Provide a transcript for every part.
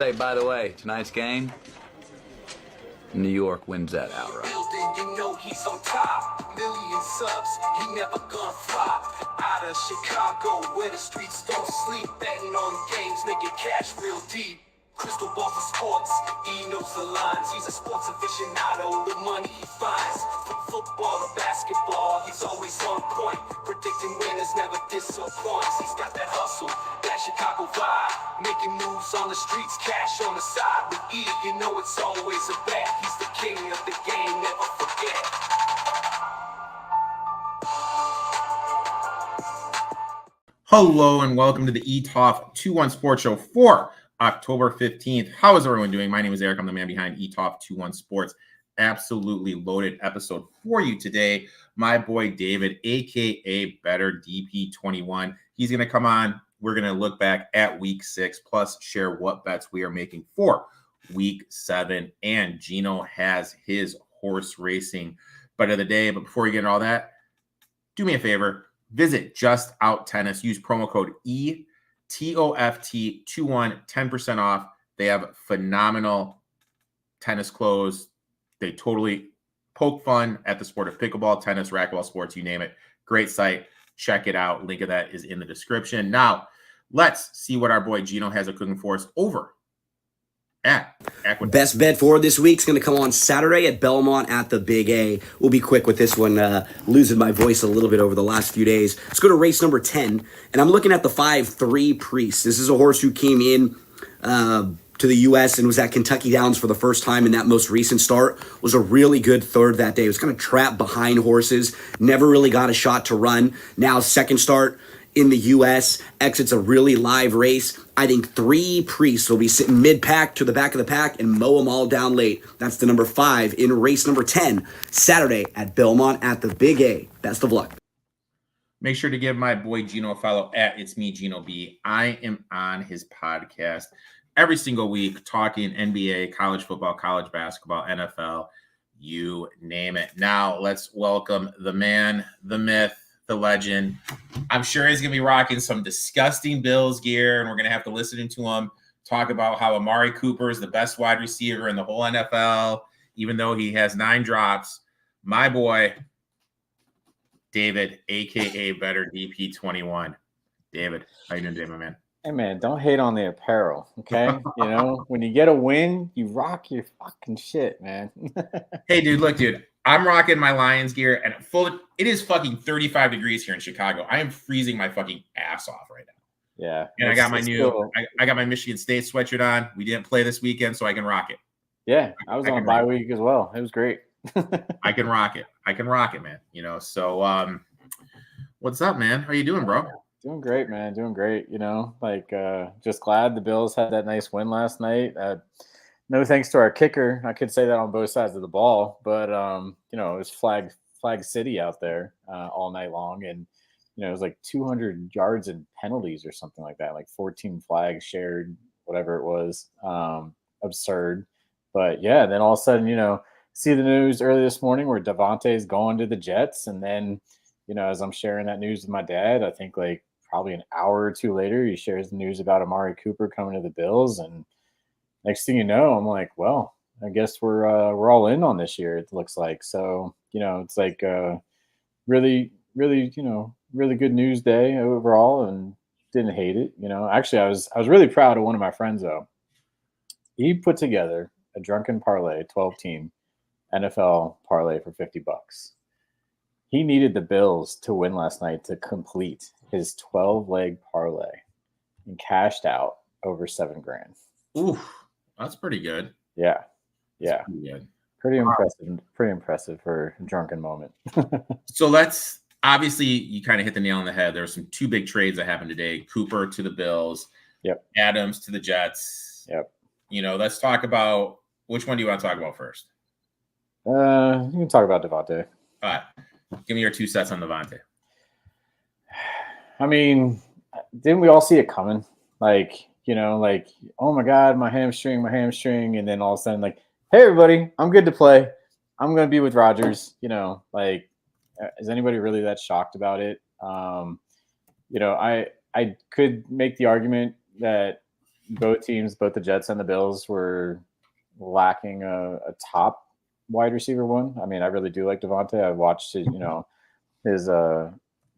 Hey, by the way, tonight's game, New York wins that outright. You know he's on top. Million subs, he never gonna flop. Out of Chicago, where the streets don't sleep. Betting on games, making cash real deep. Crystal ball for sports, he knows the lines. He's a sports aficionado, the money he finds. From football to basketball, he's always on point. Predicting winners never disappoints. He's got that hustle, that Chicago vibe. Making moves on the streets, cash on the side. With E, you know it's always a bet. He's the king of the game, never forget. Hello and welcome to the Etoft21sports Show for October 15th. How is everyone doing? My name is Eric. I'm the man behind Etoft21sports. Absolutely loaded episode for you today. My boy David, aka Better DP21. He's going to come on. We're going to look back at week 6 plus share what bets we are making for week 7. And Gino has his horse racing bet of the day. But before you get into all that, do me a favor. Visit Just Out Tennis. Use promo code ETOFT21, 10% off. They have phenomenal tennis clothes. They totally poke fun at the sport of pickleball, tennis, racquetball sports, you name it. Great site. Check it out. Link of that is in the description. Now, let's see what our boy Gino has cooking for us over at Equity. Best bet for this week is going to come on Saturday at Belmont at the Big A. We'll be quick with this one, losing my voice a little bit over the last few days. Let's go to race number 10, and I'm looking at the 5-3 Priest. This is a horse who came in to the U.S. and was at Kentucky Downs for the first time in that most recent start. Was a really good third that day. It was kind of trapped behind horses, never really got a shot to run. Now second start in the U.S., exits a really live race. I think 3 Priests will be sitting mid-pack to the back of the pack and mow them all down late. That's the number 5 in race number 10, Saturday at Belmont at the Big A. Best of luck. Make sure to give my boy Gino a follow at It's Me, Gino B. I am on his podcast every single week talking NBA, college football, college basketball, NFL, you name it. Now, let's welcome the man, the myth, the legend. I'm sure he's going to be rocking some disgusting Bills gear, and we're going to have to listen to him talk about how Amari Cooper is the best wide receiver in the whole NFL, even though he has 9 drops. My boy, David, a.k.a. Better DP21. David, how you doing today, my man? Hey, man, don't hate on the apparel, okay? You know, when you get a win, you rock your fucking shit, man. Hey, dude, look, dude. I'm rocking my Lions gear, and it is fucking 35 degrees here in Chicago. I am freezing my fucking ass off right now. Yeah. And I got my I got my Michigan State sweatshirt on. We didn't play this weekend, so I can rock it. Yeah, I was on a bye week as well. It was great. I can rock it. I can rock it, man. You know, so what's up, man? How you doing, bro? Doing great, man. Doing great. You know, like just glad the Bills had that nice win last night. No thanks to our kicker. I could say that on both sides of the ball, but you know, it was flag city out there all night long, and you know, it was like 200 yards and penalties or something like that, like 14 flags shared, whatever it was. Absurd. But yeah, then all of a sudden, you know, see the news early this morning where Devontae is going to the Jets, and then, you know, as I'm sharing that news with my dad, I think like probably an hour or two later, he shares the news about Amari Cooper coming to the Bills, and next thing you know, I'm like, well, I guess we're all in on this year. It looks like. So, you know, it's like really, you know, really good news day overall, and didn't hate it. You know, actually, I was really proud of one of my friends though. He put together a drunken parlay, 12-team NFL parlay for $50. He needed the Bills to win last night to complete his 12-leg parlay, and cashed out over $7,000. Ooh. That's pretty good. Yeah. Yeah. Pretty impressive. Pretty impressive for a drunken moment. So let's obviously you kind of hit the nail on the head. There were some 2 big trades that happened today. Cooper to the Bills. Yep. Adams to the Jets. Yep. You know, let's talk about which one do you want to talk about first? You can talk about Devontae. All right. Give me your 2 cents on Devontae. I mean, didn't we all see it coming? Like, you know, like, oh my God, my hamstring. And then all of a sudden, like, hey, everybody, I'm good to play. I'm going to be with Rodgers. You know, like, is anybody really that shocked about it? You know, I could make the argument that both teams, both the Jets and the Bills, were lacking a top wide receiver one. I mean, I really do like Devontae. I watched his, his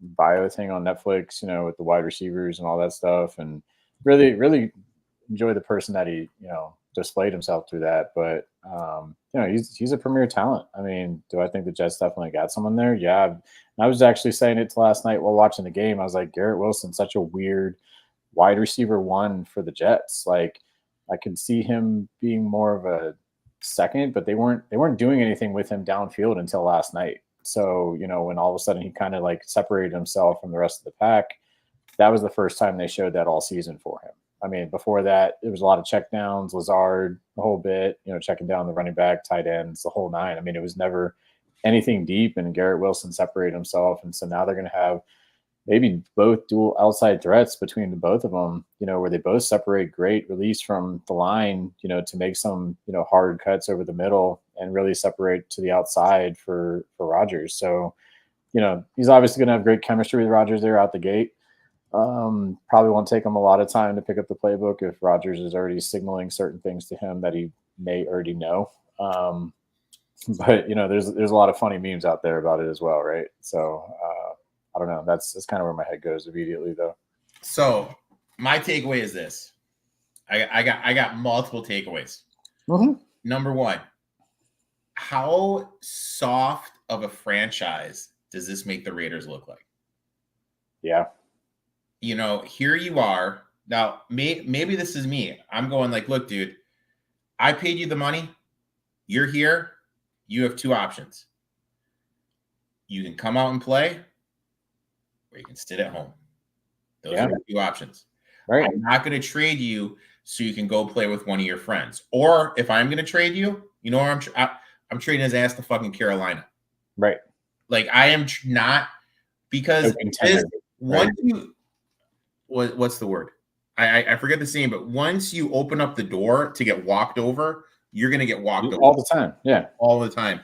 bio thing on Netflix, with the wide receivers and all that stuff, and really, really enjoy the person that he, displayed himself through that. But he's a premier talent. I mean, do I think the Jets definitely got someone there? Yeah. And I was actually saying it last night while watching the game. I was like, Garrett Wilson, such a weird wide receiver one for the Jets. Like, I could see him being more of a second, but they weren't doing anything with him downfield until last night. So, when all of a sudden he kind of like separated himself from the rest of the pack, that was the first time they showed that all season for him. I mean, before that, it was a lot of check downs, Lazard, a whole bit, checking down the running back, tight ends, the whole nine. I mean, it was never anything deep, and Garrett Wilson separated himself. And so now they're going to have maybe both dual outside threats between the both of them, where they both separate great, release from the line, to make some, hard cuts over the middle and really separate to the outside for Rodgers. So, he's obviously going to have great chemistry with Rodgers there out the gate. Probably won't take him a lot of time to pick up the playbook if Rodgers is already signaling certain things to him that he may already know. But there's a lot of funny memes out there about it as well, right? So I don't know. That's kind of where my head goes immediately, though. So my takeaway is this: I got multiple takeaways. Mm-hmm. Number one, how soft of a franchise does this make the Raiders look like? Yeah. Here you are. Now, maybe this is me. I'm going like, look, dude, I paid you the money. You're here. You have two options. You can come out and play, or you can sit at home. Those are the two options. Right. I'm not going to trade you so you can go play with one of your friends. Or if I'm going to trade you, where I'm trading his ass to fucking Carolina. Right. Like, I am not, because once you, what's the word? I forget the saying, but once you open up the door to get walked over, you're going to get walked over all the time. Yeah. All the time.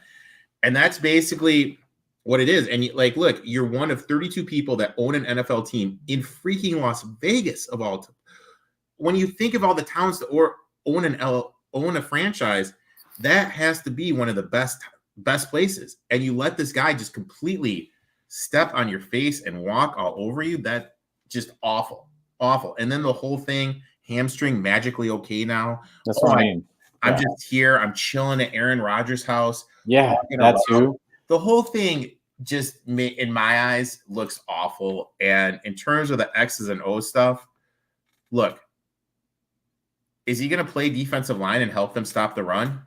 And that's basically what it is. And look, you're one of 32 people that own an NFL team in freaking Las Vegas of all time. When you think of all the towns that own a franchise, that has to be one of the best places. And you let this guy just completely step on your face and walk all over you. That just awful. And then the whole thing, hamstring magically okay now. That's what I mean. I'm just here. I'm chilling at Aaron Rodgers' house. Yeah, that too. The whole thing just, in my eyes, looks awful. And in terms of the X's and O's stuff, look, is he going to play defensive line and help them stop the run?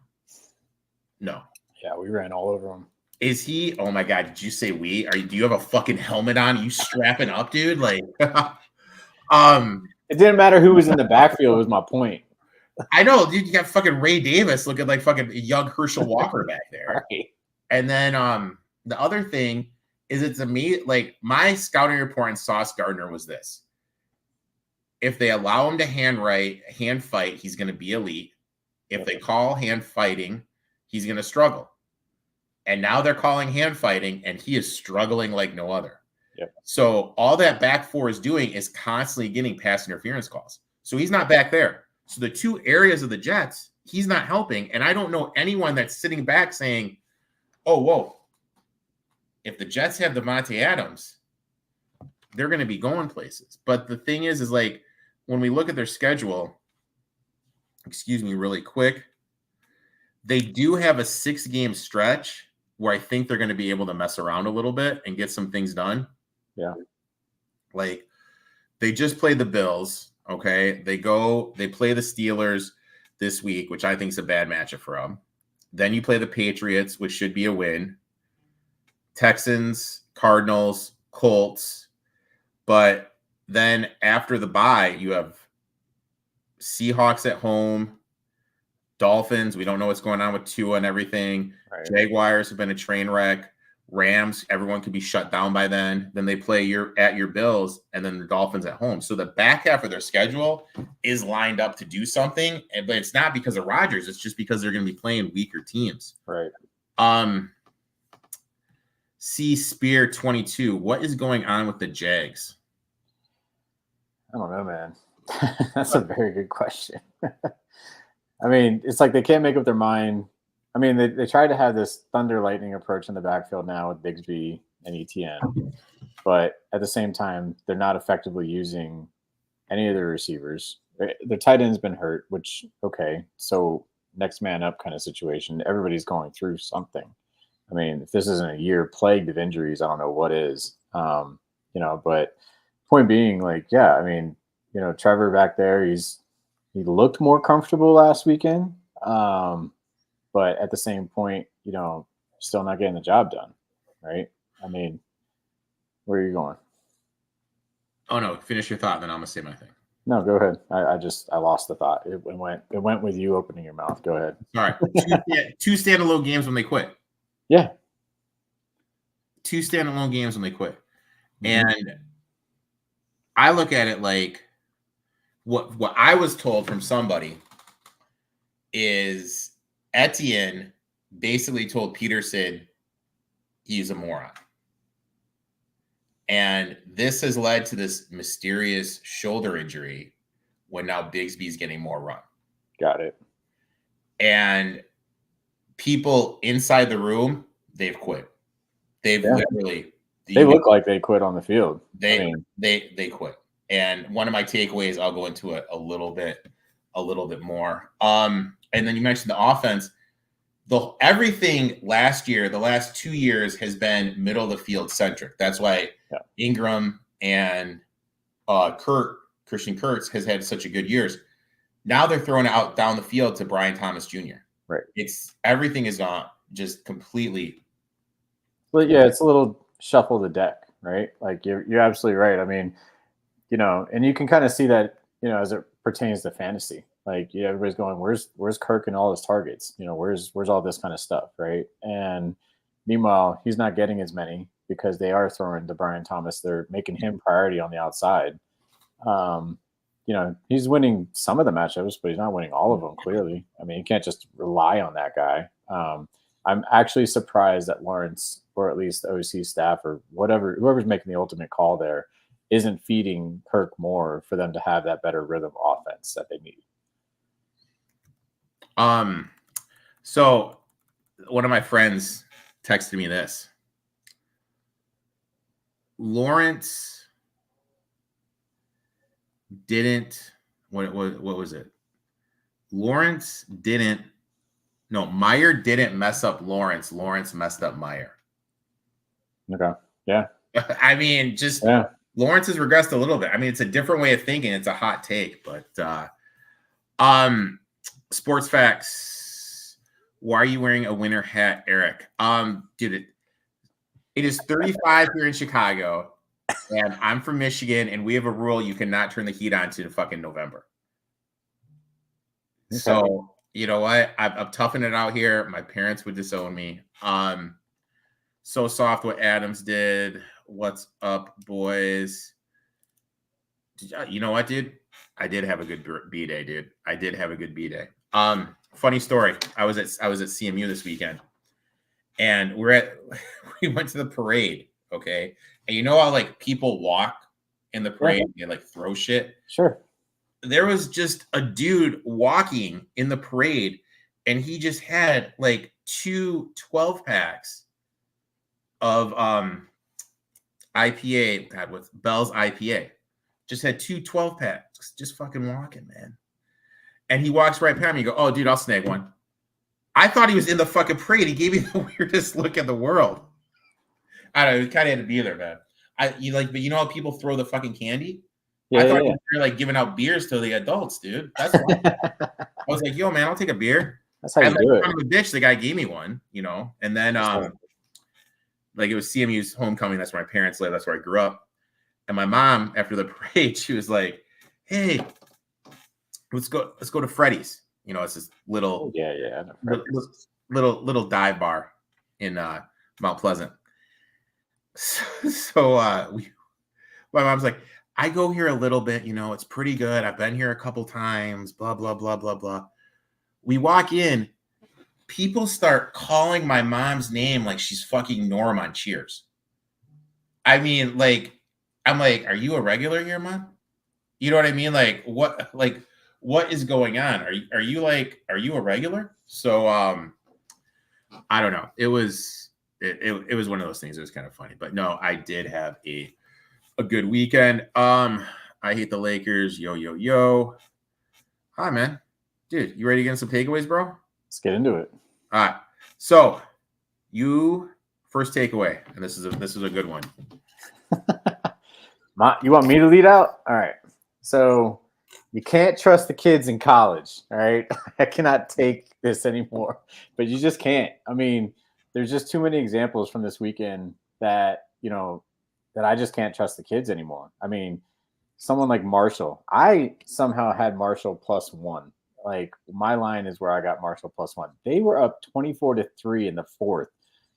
No. Yeah, we ran all over him. Is he? Oh my God! Did you say we? Do you have a fucking helmet on? Are you strapping up, dude? Like, it didn't matter who was in the backfield. Was my point. I know, dude. You got fucking Ray Davis looking like fucking young Herschel Walker back there. Right. And then the other thing is, it's amazing. Like, my scouting report on Sauce Gardner was this: if they allow him to hand fight, he's going to be elite. If they call hand fighting, he's going to struggle. And now they're calling hand fighting, and he is struggling like no other. Yep. So all that back four is doing is constantly getting pass interference calls. So he's not back there. So the two areas of the Jets, he's not helping. And I don't know anyone that's sitting back saying, oh, whoa, if the Jets have Devontae Adams, they're going to be going places. But the thing is like, when we look at their schedule, excuse me, really quick, they do have a 6-game stretch where I think they're going to be able to mess around a little bit and get some things done. Yeah. Like, they just played the Bills. Okay. They play the Steelers this week, which I think is a bad matchup for them. Then you play the Patriots, which should be a win. Texans, Cardinals, Colts. But then after the bye, you have Seahawks at home, Dolphins. We don't know what's going on with Tua and everything. Right. Jaguars have been a train wreck. Rams, everyone could be shut down by then. Then they play at your Bills, and then the Dolphins at home. So the back half of their schedule is lined up to do something, but it's not because of Rodgers. It's just because they're going to be playing weaker teams. Right. Spear 22. What is going on with the Jags? I don't know, man. That's a very good question. I mean, it's like they can't make up their mind. I mean, they tried to have this thunder lightning approach in the backfield now with Bigsby and ETN, but at the same time, they're not effectively using any of their receivers. Their tight end's been hurt, which, okay, so next man up kind of situation. Everybody's going through something. I mean, if this isn't a year plagued of injuries, I don't know what is. But point being, like, yeah, I mean, Trevor back there, he looked more comfortable last weekend. But at the same point, still not getting the job done, right? I mean, where are you going? Oh no, finish your thought, then I'm gonna say my thing. No, go ahead. I lost the thought. It went with you opening your mouth. Go ahead. All right. Two standalone games when they quit. Yeah. 2 standalone games when they quit. And I look at it like what I was told from somebody is Etienne basically told Peterson he's a moron. And this has led to this mysterious shoulder injury when now Bigsby's getting more run. Got it. And people inside the room, they've quit. They've literally. They look like they quit on the field. They quit. And one of my takeaways, I'll go into it a little bit more. And then you mentioned the offense. Everything last year, the last 2 years has been middle of the field centric. That's why Ingram and Christian Kurtz has had such a good years. Now they're throwing it out down the field to Brian Thomas Jr. Right. Everything is gone just completely. Well, yeah, it's a little shuffle the deck, right? Like you're absolutely right. I mean, and you can kind of see that, as it pertains to fantasy. Like, everybody's going, where's Kirk and all his targets? Where's all this kind of stuff, right? And meanwhile, he's not getting as many because they are throwing to Brian Thomas. They're making him priority on the outside. He's winning some of the matchups, but he's not winning all of them, clearly. I mean, you can't just rely on that guy. I'm actually surprised that Lawrence, or at least the OC staff or whoever's making the ultimate call there, isn't feeding Kirk more for them to have that better rhythm offense that they need. So one of my friends texted me this. Lawrence didn't, what was it? Meyer didn't mess up Lawrence. Lawrence messed up Meyer. Okay. Yeah. I mean, Lawrence has regressed a little bit. I mean, it's a different way of thinking. It's a hot take, but sports facts. Why are you wearing a winter hat, Eric? Dude, it is 35 here in Chicago, and I'm from Michigan, and we have a rule you cannot turn the heat on to fucking November. Okay. So, you know what? I'm toughing it out here. My parents would disown me. So soft what Adams did. What's up, boys? You know what, dude? I did have a good B day, dude. I did have a good B day. Funny story. I was at CMU this weekend, and we went to the parade. Okay, and how like people walk in the parade and they like throw shit. Sure. There was just a dude walking in the parade, and he just had like 2 12-packs of IPA. God, with Bell's IPA. Just had 2 12-packs, just fucking walking, man. And he walks right past me. You go, oh, dude, I'll snag one. I thought he was in the fucking parade. He gave me the weirdest look in the world. I don't know. He kind of had to be there, man. But you know how people throw the fucking candy? I thought you were like giving out beers to the adults, dude. That's why. I was like, yo, man, I'll take a beer. That's how you do it. I'm a bitch. The guy gave me one, and then like it was CMU's homecoming. That's where my parents live. That's where I grew up. And my mom, after the parade, she was like, hey, let's go to Freddy's. It's this little little dive bar in Mount Pleasant. So my mom's like, I go here a little bit, it's pretty good. I've been here a couple times, blah, blah, blah, blah, blah. We walk in, people start calling my mom's name like she's fucking Norm on Cheers. I mean, like, I'm like, are you a regular here, Mom? You know what I mean? Like what is going on? Are you a regular? So I don't know. It was one of those things. It was kind of funny, but no, I did have a good weekend. I hate the Lakers. Yo, yo, yo. Hi, man. Dude, you ready to get some takeaways, bro? Let's get into it. All right. So you first takeaway, and this is a good one. You want me to lead out? All right. So you can't trust the kids in college. All right. I cannot take this anymore, but you just can't. I mean, there's just too many examples from this weekend that, that I just can't trust the kids anymore. I mean, someone like Marshall, I somehow had Marshall +1. Like my line is where I got Marshall +1. They were up 24-3 in the fourth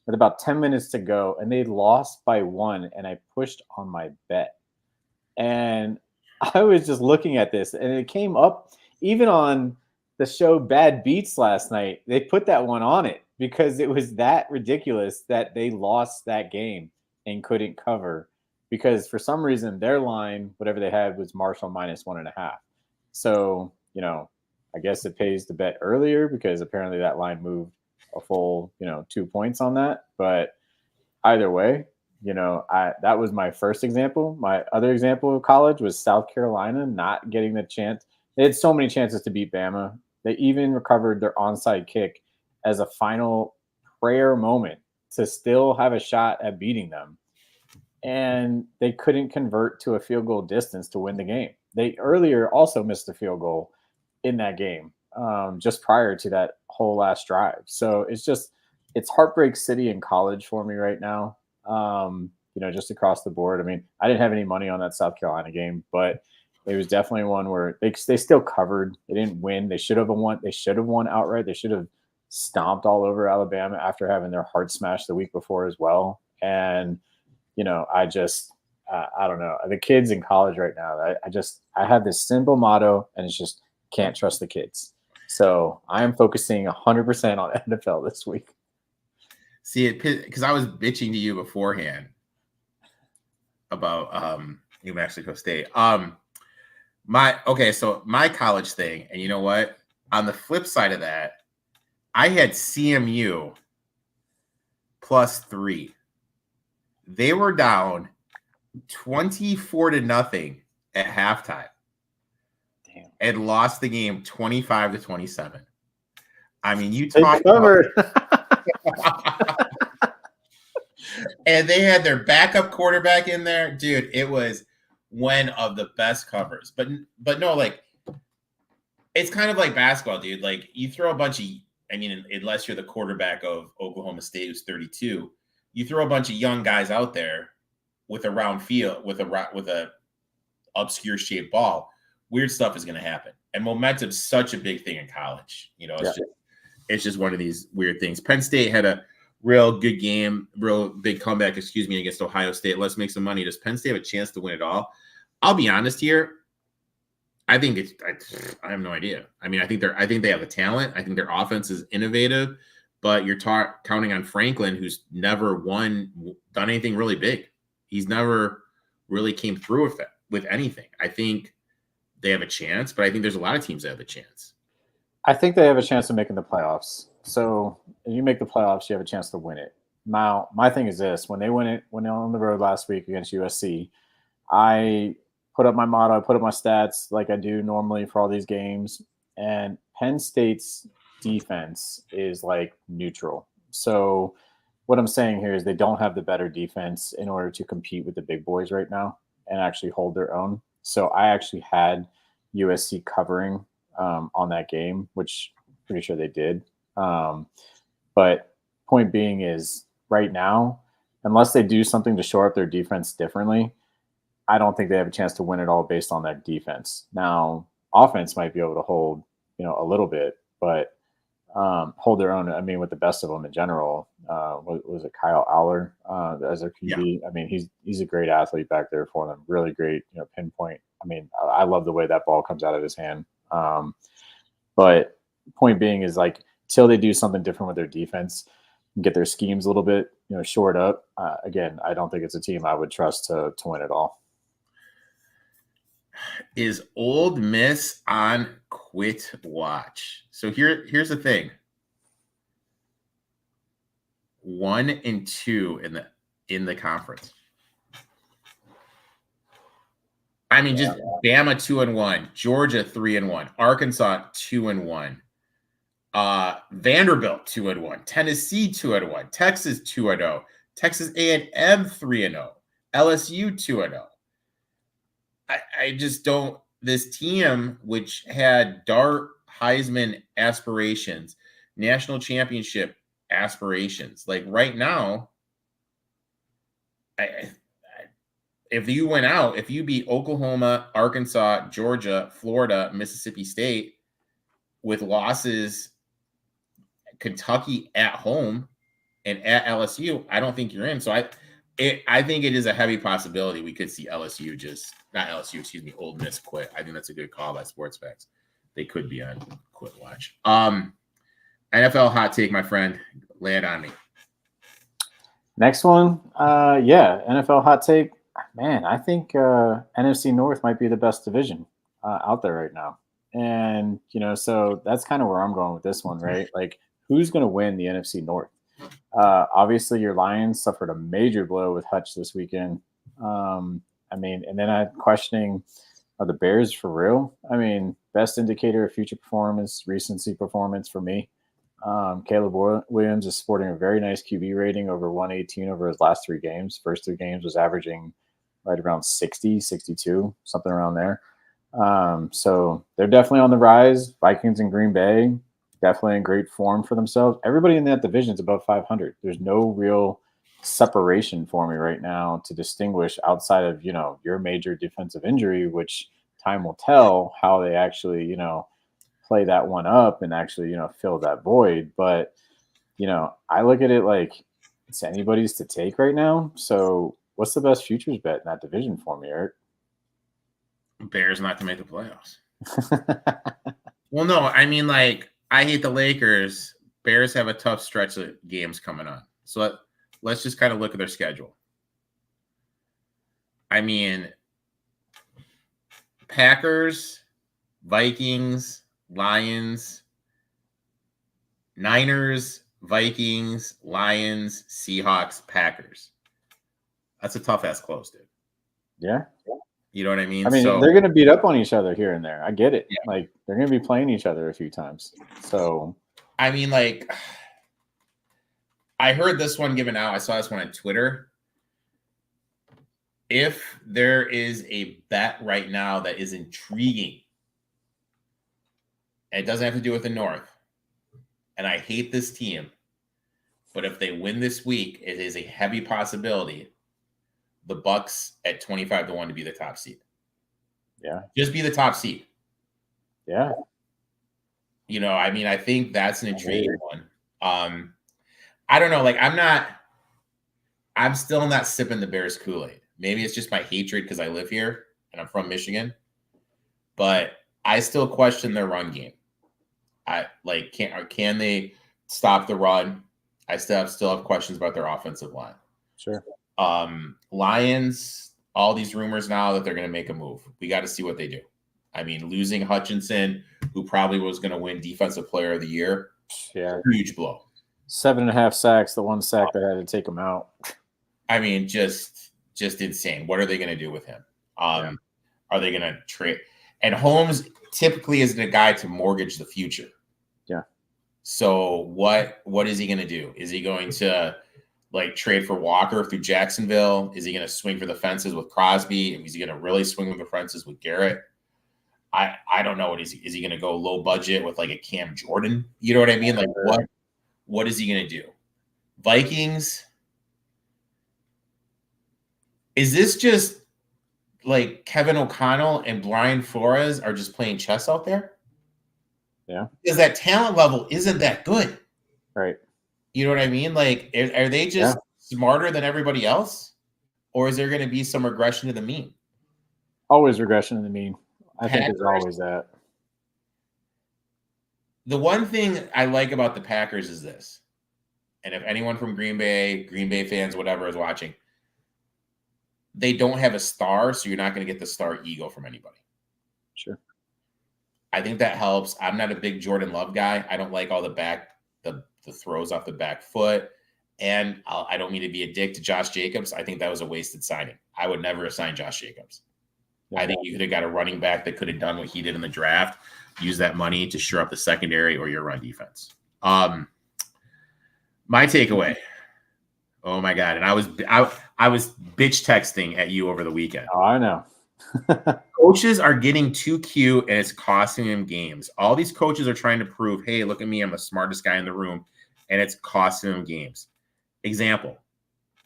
with about 10 minutes to go, and they lost by 1, and I pushed on my bet. And I was just looking at this, and it came up even on the show Bad Beats last night. They put that one on it because it was that ridiculous that they lost that game and couldn't cover because for some reason their line, whatever they had, was Marshall -1.5. So, I guess it pays to bet earlier because apparently that line moved a full, 2 points on that. But either way, that was my first example. My other example of college was South Carolina not getting the chance. They had so many chances to beat Bama. They even recovered their onside kick as a final prayer moment to still have a shot at beating them. And they couldn't convert to a field goal distance to win the game. They earlier also missed a field goal in that game just prior to that whole last drive. So it's heartbreak city in college for me right now. Just across the board. I mean, I didn't have any money on that South Carolina game, but it was definitely one where they still covered. They didn't win. They should have won. They should have won outright. They should have stomped all over Alabama after having their heart smashed the week before as well. And, I don't know. The kids in college right now, I have this simple motto, and it's just can't trust the kids. So I am focusing 100% on NFL this week. See it because I was bitching to you beforehand about New Mexico State. So my college thing, and you know what? On the flip side of that, I had CMU +3. They were down 24-0 at halftime. Damn. And lost the game 25-27. I mean, you talk about and they had their backup quarterback in there. Dude, it was one of the best covers. But no, like, it's kind of like basketball, dude. Like, you throw a bunch of, unless you're the quarterback of Oklahoma State, who's 32, you throw a bunch of young guys out there with a round field, with a obscure shaped ball, weird stuff is going to happen. And momentum's such a big thing in college. It's just one of these weird things. Penn State had a real good game, real big comeback, against Ohio State. Let's make some money. Does Penn State have a chance to win it all? I'll be honest here. I think I have no idea. I mean, I think they have the talent. I think their offense is innovative, but you're counting on Franklin, who's never done anything really big. He's never really came through with anything. I think they have a chance, but I think there's a lot of teams that have a chance. I think they have a chance of making the playoffs. So if you make the playoffs, you have a chance to win it. Now, my thing is this: when they went on the road last week against USC, I put up my motto, I put up my stats like I do normally for all these games, and Penn State's defense is like neutral. So what I'm saying here is they don't have the better defense in order to compete with the big boys right now and actually hold their own. So I actually had USC covering on that game, which I'm pretty sure they did. But point being is right now, unless they do something to shore up their defense differently, I don't think they have a chance to win it all based on that defense. Now, offense might be able to hold, a little bit, but hold their own. I mean, with the best of them in general. Was it Kyle Aller as their QB? Yeah. I mean, he's a great athlete back there for them. Really great, pinpoint. I mean, I love the way that ball comes out of his hand. But point being is, like, till they do something different with their defense and get their schemes a little bit, shored up. Again, I don't think it's a team I would trust to win it all. Is Old Miss on quit watch? So here's the thing. 1-2 in the conference. I mean, just Bama 2-1, Georgia 3-1, Arkansas 2-1, Vanderbilt 2-1, Tennessee 2-1, Texas 2-0, Texas A&M 3-0, LSU 2-0. I just don't. This team, which had Dart Heisman aspirations, national championship aspirations, like right now, if you went out, if you beat Oklahoma, Arkansas, Georgia, Florida, Mississippi State with losses, Kentucky at home and at LSU, I don't think you're in. So I think it is a heavy possibility we could see LSU Old Miss quit. I think that's a good call by Sports Facts. They could be on quit watch. NFL hot take, my friend. Lay it on me. Next one, NFL hot take. Man, I think NFC North might be the best division out there right now. And, so that's kind of where I'm going with this one, right? Like, who's going to win the NFC North? Obviously, your Lions suffered a major blow with Hutch this weekend. And then I'm questioning, are the Bears for real? I mean, best indicator of future performance, recency performance for me. Caleb Williams is sporting a very nice QB rating over 118 over his last 3 games. First 3 games was averaging right around 60, 62, something around there. So they're definitely on the rise. Vikings and Green Bay, definitely in great form for themselves. Everybody in that division is above 500. There's no real separation for me right now to distinguish outside of, your major defensive injury, which time will tell how they actually, play that one up and actually, fill that void. But, I look at it like it's anybody's to take right now. So what's the best futures bet in that division for me, Eric? Bears not to make the playoffs. Well, no, I mean, like, I hate the Lakers. Bears have a tough stretch of games coming on. So let's just kind of look at their schedule. I mean, Packers, Vikings, Lions, Niners, Vikings, Lions, Seahawks, Packers. That's a tough-ass close, dude. Yeah. You know what I mean? They're going to beat up on each other here and there. I get it. Yeah. Like, they're going to be playing each other a few times. So, I mean, like, I heard this one given out. I saw this one on Twitter. If there is a bet right now that is intriguing, and it doesn't have to do with the North, and I hate this team, but if they win this week, it is a heavy possibility the Bucks at 25-1 to be the top seed. Yeah. Just be the top seed. Yeah. I think that's an intriguing one. I don't know. Like, I'm still not sipping the Bears Kool-Aid. Maybe it's just my hatred because I live here and I'm from Michigan, but I still question their run game. Can they stop the run? I still have questions about their offensive line. Sure. Lions, all these rumors now that they're going to make a move. We got to see what they do. I mean, losing Hutchinson, who probably was going to win Defensive Player of the Year, huge blow. 7.5 sacks, the one sack that had to take him out. I mean, just insane. What are they going to do with him? Are they going to trade? And Holmes typically is the guy to mortgage the future. Yeah. So what is he going to do? Is he going to trade for Walker through Jacksonville? Is he going to swing for the fences with Crosby? Is he going to really swing for the fences with Garrett? I don't know. Is he going to go low budget with a Cam Jordan? You know what I mean? Like what is he going to do? Vikings. Is this just like Kevin O'Connell and Brian Flores are just playing chess out there? Yeah. Because that talent level isn't that good. Right. You know what I mean? Like, are they just smarter than everybody else? Or is there going to be some regression to the mean? Always regression to the mean. I think there's always that. The one thing I like about the Packers is this. And if anyone from Green Bay fans, whatever, is watching, they don't have a star, so you're not going to get the star ego from anybody. Sure. I think that helps. I'm not a big Jordan Love guy. I don't like all the throws off the back foot. And I don't mean to be a dick to Josh Jacobs. I think that was a wasted signing. I would never assign Josh Jacobs. Yeah. I think you could have got a running back that could have done what he did in the draft. Use that money to shore up the secondary or your run defense. My takeaway. Oh my God. And I was bitch texting at you over the weekend. Oh, I know. Coaches are getting too cute and it's costing them games. All these coaches are trying to prove, hey, look at me, I'm the smartest guy in the room, and it's costing them games. Example,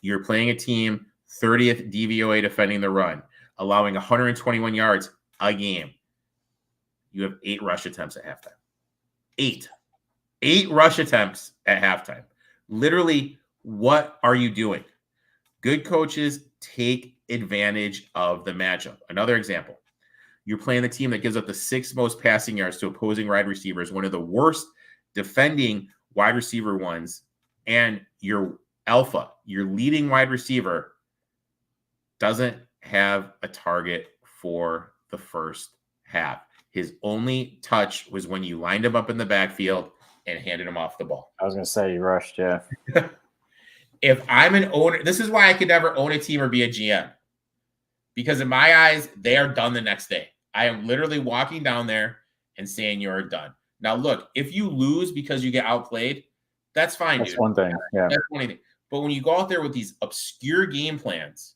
you're playing a team 30th DVOA defending the run, allowing 121 yards a game. You have 8 rush attempts at halftime. 8 rush attempts at halftime. Literally, what are you doing? Good coaches take advantage of the matchup. Another example, you're playing the team that gives up the 6th most passing yards to opposing wide receivers, one of the worst defending wide receiver ones, and your alpha, your leading wide receiver, doesn't have a target for the first half. His only touch was when you lined him up in the backfield and handed him off the ball. I was going to say you rushed, yeah. If I'm an owner, this is why I could never own a team or be a GM. Because in my eyes, they are done the next day. I am literally walking down there and saying you're done. Now, look, if you lose because you get outplayed, that's fine, That's dude. one thing, yeah. That's one thing. But when you go out there with these obscure game plans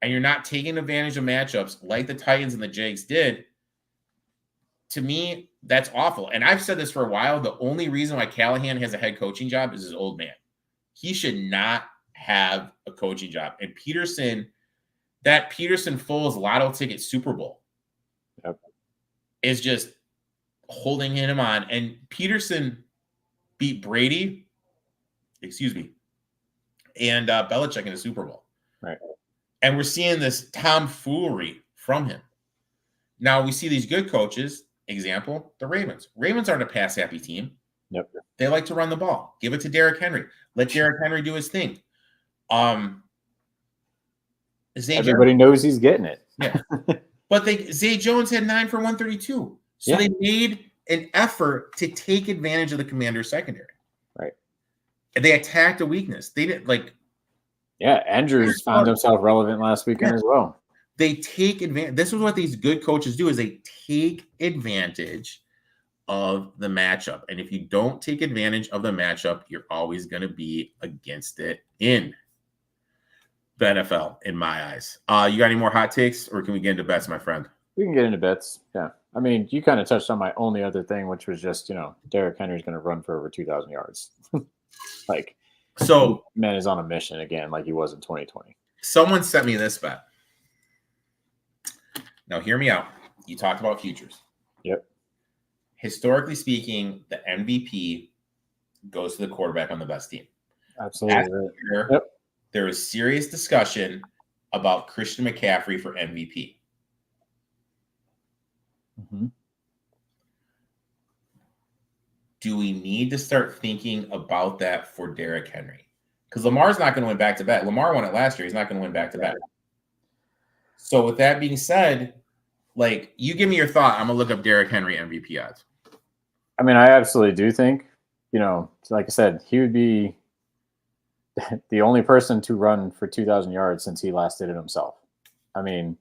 and you're not taking advantage of matchups like the Titans and the Jags did, to me, that's awful. And I've said this for a while. The only reason why Callahan has a head coaching job is his old man. He should not have a coaching job. And Peterson, that Peterson Foles lotto ticket Super Bowl is just holding him on. And Peterson beat Brady, and Belichick in the Super Bowl. Right. And we're seeing this tomfoolery from him. Now we see these good coaches, example, the Ravens. Ravens aren't a pass-happy team. Yep. They like to run the ball. Give it to Derrick Henry. Let Derrick Henry do his thing. Everybody knows he's getting it. Yeah. But Zay Jones had 9 for 132. So they made an effort to take advantage of the Commanders' secondary. Right. And they attacked a weakness. They didn't Andrews found himself relevant last weekend as well. They take advantage. This is what these good coaches do, is they take advantage of the matchup. And if you don't take advantage of the matchup, you're always going to be against it in the NFL, in my eyes. You got any more hot takes, or can we get into bets, my friend? We can get into bets. Yeah. I mean, you kind of touched on my only other thing, which was just, Derrick Henry's going to run for over 2,000 yards. So man is on a mission again, like he was in 2020. Someone sent me this bet. Now, hear me out. You talked about futures. Yep. Historically speaking, the MVP goes to the quarterback on the best team. Absolutely. There is serious discussion about Christian McCaffrey for MVP. Mm-hmm. Do we need to start thinking about that for Derrick Henry? Because Lamar's not going to win back-to-back. Lamar won it last year. He's not going to win back-to-back. So with that being said, you give me your thought. I'm going to look up Derrick Henry MVP odds. I mean, I absolutely do think, like I said, he would be the only person to run for 2,000 yards since he last did it himself. I mean,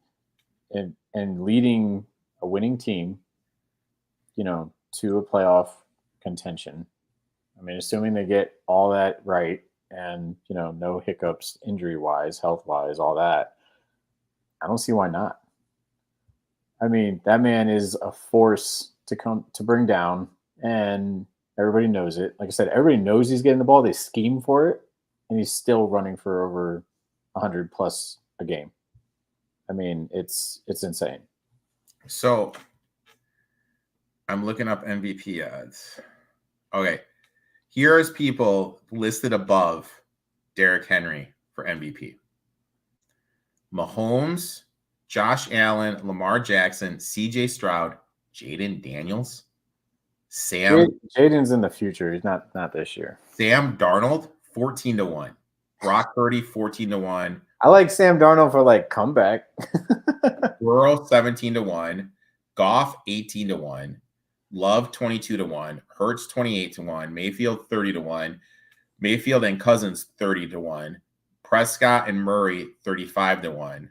and leading a winning team, to a playoff contention. I mean, assuming they get all that right and, no hiccups injury-wise, health-wise, all that, I don't see why not. I mean, that man is a force to bring down, and everybody knows it. Like I said, everybody knows he's getting the ball. They scheme for it, and he's still running for over 100 plus a game. I mean, it's insane. So I'm looking up MVP odds. Okay. Here's people listed above Derrick Henry for MVP. Mahomes, Josh Allen, Lamar Jackson, CJ Stroud, Jaden Daniels, Jaden's in the future. He's not this year. Sam Darnold, 14-1. Brock Purdy, 14-1. I like Sam Darnold for comeback. Burrow, 17-1. Goff 18-1, Love 22-1, Hurts 28-1, Mayfield 30-1, Mayfield and Cousins 30-1, Prescott and Murray 35-1,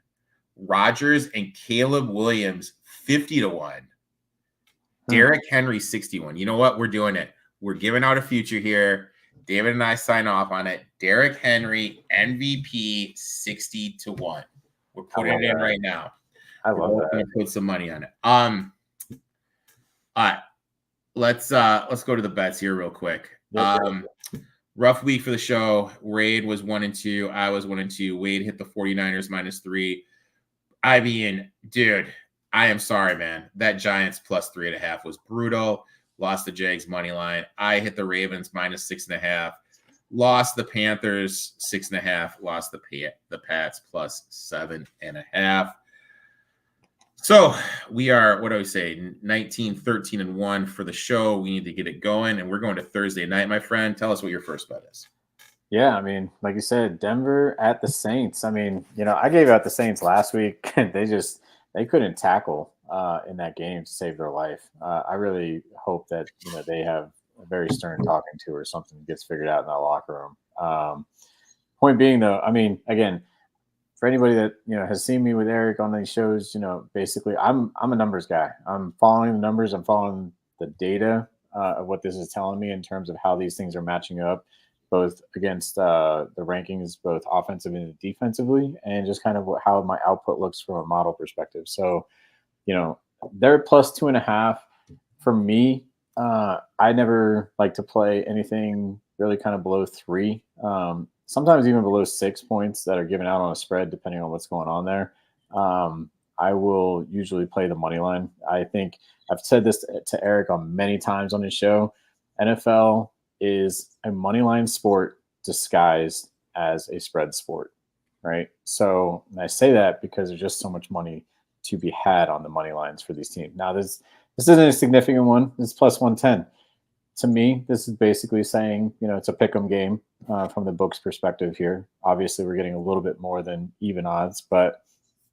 Rodgers and Caleb Williams 50-1, Derrick Henry 61. You know what? We're doing it. We're giving out a future here. David and I sign off on it. Derrick Henry MVP 60-1. We're putting it in right now. I love that. We're gonna put some money on it. All right. Let's go to the bets here real quick. Rough week for the show. Wade was 1-2. I was 1-2. Wade hit the 49ers -3. I mean, dude, I am sorry, man. That Giants +3.5 was brutal. Lost the Jags money line. I hit the Ravens -6.5. Lost the Panthers 6.5. Lost the Pats +7.5. So we are, what do we say, 19, 13-1 for the show. We need to get it going, and we're going to Thursday night, my friend. Tell us what your first bet is. Yeah, I mean, like you said, Denver at the Saints. I mean, I gave out the Saints last week. They couldn't tackle in that game to save their life. I really hope that they have a very stern talking to or something gets figured out in that locker room. Point being, though, I mean, again, for anybody that has seen me with Eric on these shows, basically I'm a numbers guy. I'm following the numbers. I'm following the data of what this is telling me in terms of how these things are matching up, both against the rankings, both offensively and defensively, and just kind of how my output looks from a model perspective. So, they're +2.5 for me. I never like to play anything really kind of below 3. Sometimes even below 6 points that are given out on a spread, depending on what's going on there. I will usually play the money line. I think I've said this to Eric on many times on his show. NFL is a money line sport disguised as a spread sport, right? So and I say that because there's just so much money to be had on the money lines for these teams. Now, this isn't a significant one. It's +110. To me, this is basically saying, it's a pick 'em game from the book's perspective here. Obviously, we're getting a little bit more than even odds, but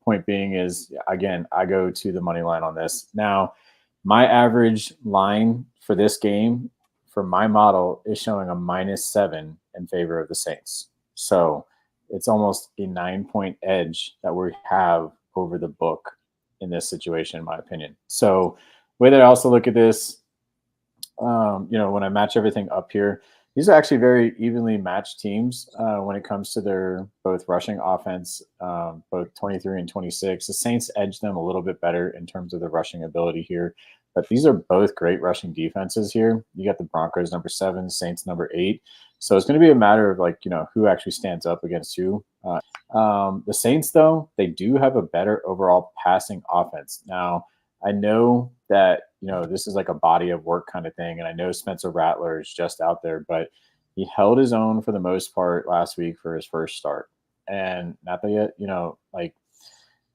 point being is, again, I go to the money line on this. Now, my average line for this game for my model is showing a -7 in favor of the Saints. So it's almost a 9-point edge that we have over the book in this situation, in my opinion. So the way that I also look at this, when I match everything up here, these are actually very evenly matched teams when it comes to their both rushing offense, both 23 and 26. The Saints edge them a little bit better in terms of the rushing ability here, but these are both great rushing defenses here. You got the Broncos #7, Saints #8. So it's going to be a matter of who actually stands up against who. The Saints, though, they do have a better overall passing offense. Now, I know that, this is like a body of work kind of thing. And I know Spencer Rattler is just out there, but he held his own for the most part last week for his first start. And not that yet,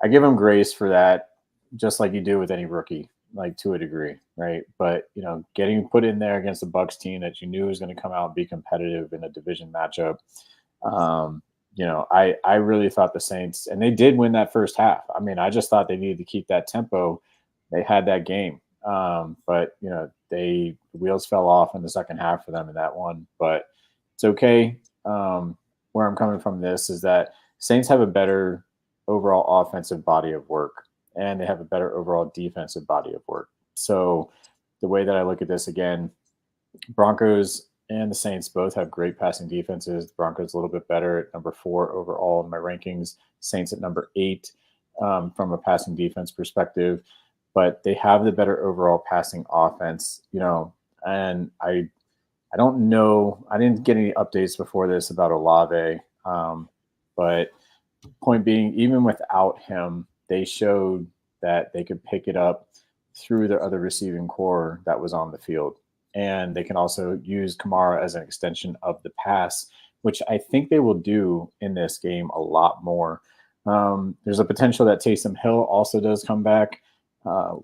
I give him grace for that, just like you do with any rookie, to a degree, right? But, getting put in there against the Bucs team that you knew was going to come out and be competitive in a division matchup. I really thought the Saints, and they did win that first half. I mean, I just thought they needed to keep that tempo. They had that game. But the wheels fell off in the second half for them in that one, but it's okay. Where I'm coming from this is that Saints have a better overall offensive body of work, and they have a better overall defensive body of work. So the way that I look at this, again, Broncos and the Saints both have great passing defenses. The Broncos a little bit better at #4 overall in my rankings. Saints at #8 from a passing defense perspective. But they have the better overall passing offense, and I don't know. I didn't get any updates before this about Olave, but point being, even without him, they showed that they could pick it up through their other receiving core that was on the field. And they can also use Kamara as an extension of the pass, which I think they will do in this game a lot more. There's a potential that Taysom Hill also does come back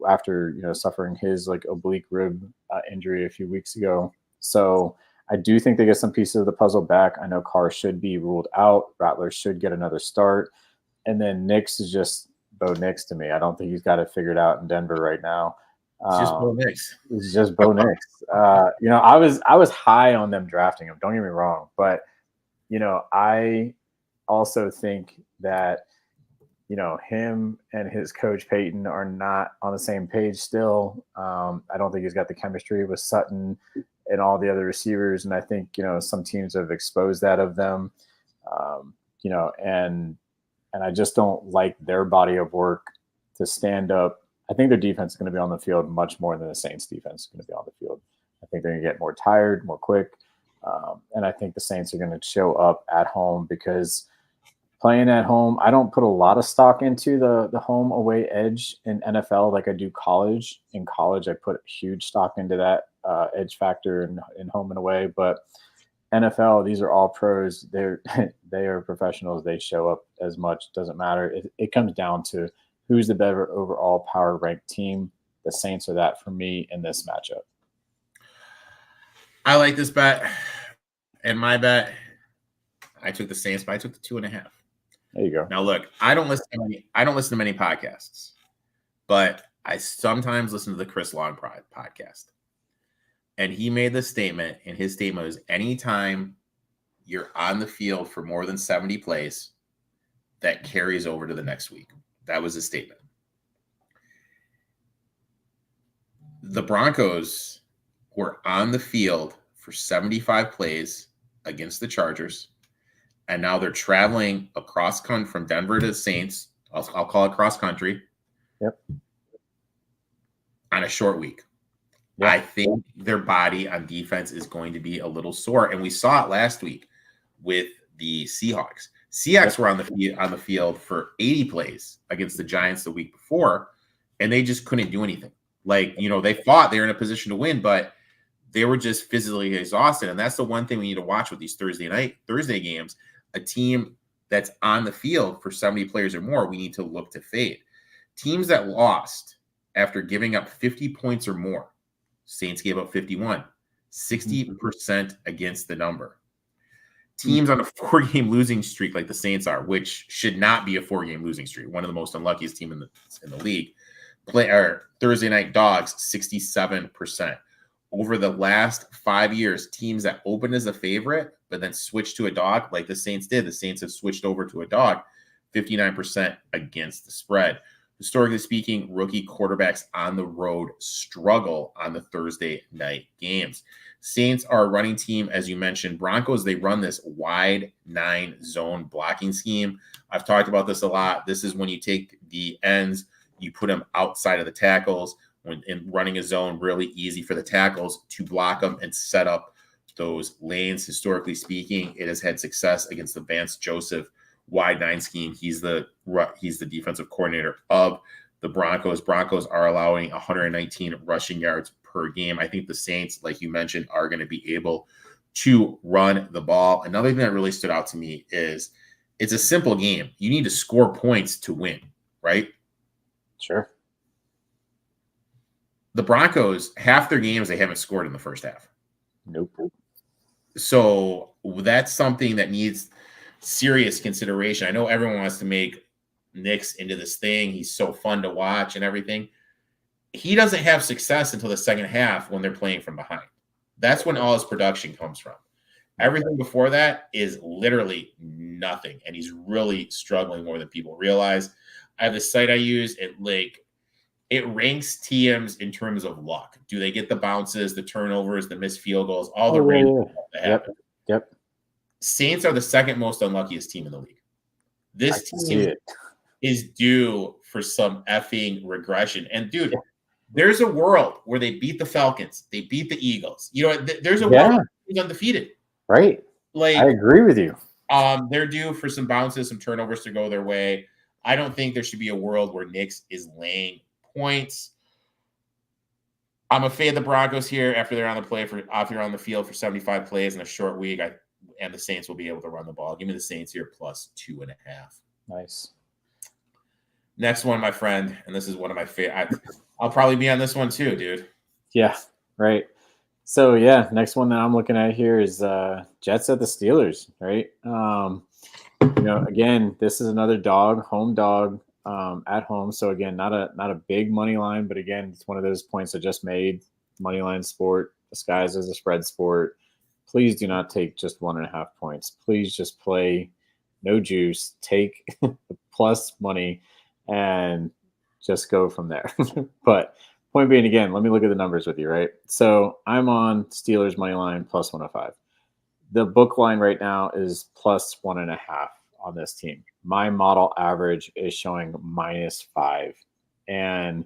after suffering his oblique rib injury a few weeks ago. So I do think they get some pieces of the puzzle back. I know Carr should be ruled out. Rattler should get another start. And then Nix is just Bo Nix to me. I don't think he's got it figured out in Denver right now. It's just Bo Nix. It's just Bo Nix. I was high on them drafting him. Don't get me wrong, but I also think that him and his coach Peyton are not on the same page still. I don't think he's got the chemistry with Sutton and all the other receivers, and I think some teams have exposed that of them. And I just don't like their body of work to stand up. I think their defense is going to be on the field much more than the Saints defense is going to be on the field. I think they're going to get more tired, more quick. And I think the Saints are going to show up at home because playing at home, I don't put a lot of stock into the home away edge in NFL like I do college. In college, I put huge stock into that edge factor in home and away. But NFL, these are all pros. They are professionals. They show up as much. Doesn't matter. It comes down to who's the better overall power ranked team. The Saints are that for me in this matchup. I like this bet. And my bet, I took the Saints, but I took the 2.5. There you go. Now look, I don't listen to many podcasts, but I sometimes listen to the Chris Long podcast. And he made this statement, and his statement was anytime you're on the field for more than 70 plays, that carries over to the next week. That was his statement. The Broncos were on the field for 75 plays against the Chargers, and now they're traveling across country from Denver to the Saints. I'll call it cross country. Yep. On a short week. Yeah. I think their body on defense is going to be a little sore, and we saw it last week with the Seahawks. Seahawks were on the field for 80 plays against the Giants the week before, and they just couldn't do anything. They thought they were in a position to win, but they were just physically exhausted. And that's the one thing we need to watch with these Thursday games. A team that's on the field for 70 players or more, we need to look to fade. Teams that lost after giving up 50 points or more, Saints gave up 51, 60% against the number. Teams on a 4-game losing streak like the Saints are, which should not be a 4-game losing streak, one of the most unluckiest teams in the league, Thursday night dogs, 67%. Over the last 5 years, teams that opened as a favorite but then switched to a dog, like the Saints did, the Saints have switched over to a dog, 59% against the spread. Historically speaking, rookie quarterbacks on the road struggle on the Thursday night games. Saints are a running team, as you mentioned. Broncos, they run this wide 9-zone blocking scheme. I've talked about this a lot. This is when you take the ends, you put them outside of the tackles. When in running a zone, really easy for the tackles to block them and set up those lanes. Historically speaking, it has had success against the Vance Joseph wide 9 scheme. He's the defensive coordinator of the Broncos. Broncos are allowing 119 rushing yards per game. I think the Saints, like you mentioned, are going to be able to run the ball. Another thing that really stood out to me is it's a simple game. You need to score points to win, right? Sure. The Broncos, half their games, they haven't scored in the first half. Nope. So that's something that needs serious consideration. I know everyone wants to make Nix into this thing. He's so fun to watch and everything. He doesn't have success until the second half when they're playing from behind. That's when all his production comes from. Everything before that is literally nothing, and he's really struggling more than people realize. I have this site I use. It ranks teams in terms of luck. Do they get the bounces, the turnovers, the missed field goals, all the random stuff that happen? Yep. Saints are the second most unluckiest team in the league. This team is due for some effing regression. And dude, there's a world where they beat the Falcons, they beat the Eagles. There's a world where he's undefeated. Right. I agree with you. They're due for some bounces, some turnovers to go their way. I don't think there should be a world where Nix is laying points. I'm a fade the Broncos here after they're on the field for 75 plays in a short week. And the Saints will be able to run the ball. Give me the Saints here plus 2.5. Nice. Next one, my friend, and this is one of my favorite. I'll probably be on this one too, dude. Yeah, right. So next one that I'm looking at here is Jets at the Steelers, right? Again, this is another home dog. at home. So again, not a big money line, but again, it's one of those points I just made. Money line sport disguised as a spread sport. Please do not take just 1.5 points. Please just play no juice. Take the plus money and just go from there. But point being, again, let me look at the numbers with you, right? So I'm on Steelers money line plus 105. The book line right now is plus 1.5 on this team. My model average is showing -5. And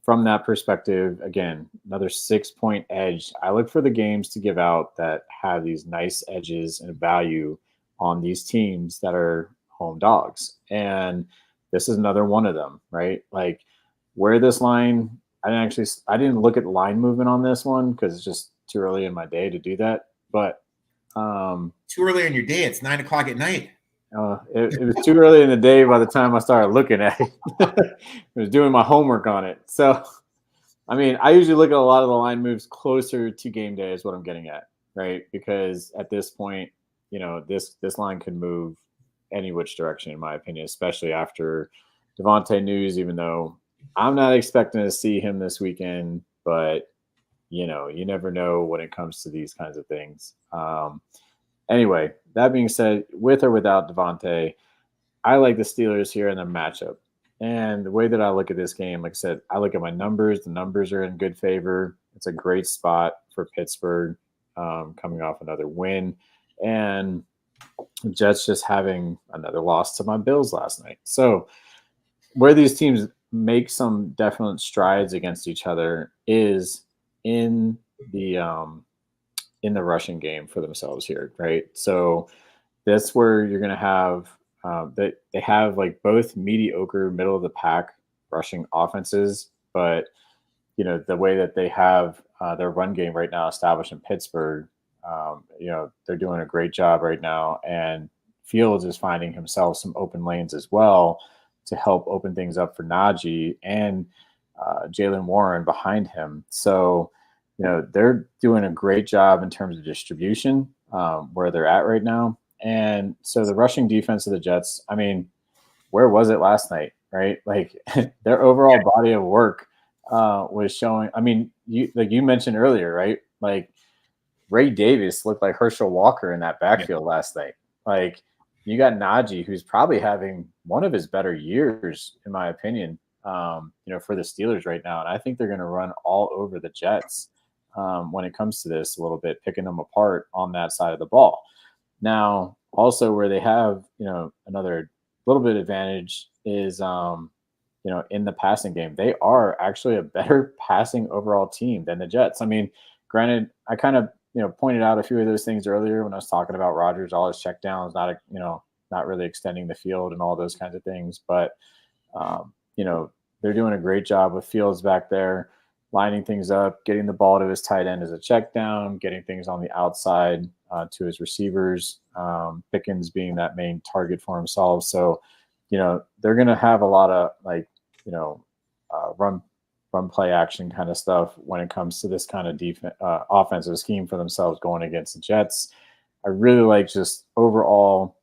from that perspective, again, another 6-point edge. I look for the games to give out that have these nice edges and value on these teams that are home dogs. And this is another one of them, right? Like where this line, I didn't look at the line movement on this one because it's just too early in my day to do that. But too early in your day. It's 9 o'clock at night. It was too early in the day by the time I started looking at it. I was doing my homework on it. So, I mean, I usually look at a lot of the line moves closer to game day is what I'm getting at, right? Because at this point, this line could move any which direction, in my opinion, especially after Devontae news, even though I'm not expecting to see him this weekend, but, you never know when it comes to these kinds of things. Anyway, that being said, with or without Devontae, I like the Steelers here in the matchup. And the way that I look at this game, like I said, I look at my numbers. The numbers are in good favor. It's a great spot for Pittsburgh coming off another win. And Jets just having another loss to my Bills last night. So where these teams make some definite strides against each other is in the rushing game for themselves here, right? So that's where you're going to have they have like both mediocre middle of the pack rushing offenses, but the way that they have their run game right now established in Pittsburgh, they're doing a great job right now, and Fields is finding himself some open lanes as well to help open things up for Najee and Jalen Warren behind him. So they're doing a great job in terms of distribution where they're at right now. And so the rushing defense of the Jets, I mean, where was it last night, right? Like their overall body of work was showing. I mean, you mentioned earlier, right? Like Ray Davis looked like Herschel Walker in that backfield last night. Like you got Najee, who's probably having one of his better years, in my opinion, for the Steelers right now. And I think they're going to run all over the Jets when it comes to this a little bit, picking them apart on that side of the ball. Now, also where they have, another little bit advantage is, in the passing game. They are actually a better passing overall team than the Jets. I mean, granted, I kind of, pointed out a few of those things earlier when I was talking about Rodgers, all his checkdowns, not really extending the field and all those kinds of things. But, they're doing a great job with Fields back there, lining things up, getting the ball to his tight end as a check down, getting things on the outside to his receivers, Pickens being that main target for himself. So, they're going to have a lot of run play action kind of stuff when it comes to this kind of offensive scheme for themselves going against the Jets. I really like just overall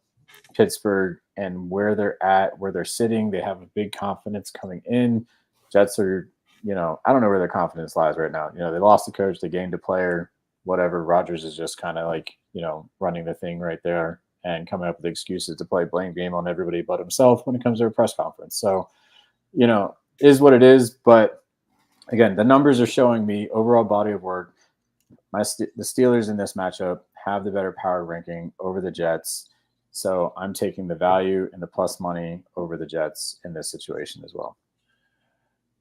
Pittsburgh and where they're at, where they're sitting. They have a big confidence coming in. Jets are, I don't know where their confidence lies right now. They lost the coach, they gained a player, whatever. Rodgers is just kind of like, running the thing right there and coming up with excuses to play blame game on everybody but himself when it comes to a press conference. So, is what it is. But again, the numbers are showing me overall body of work. The Steelers in this matchup have the better power ranking over the Jets. So I'm taking the value and the plus money over the Jets in this situation as well.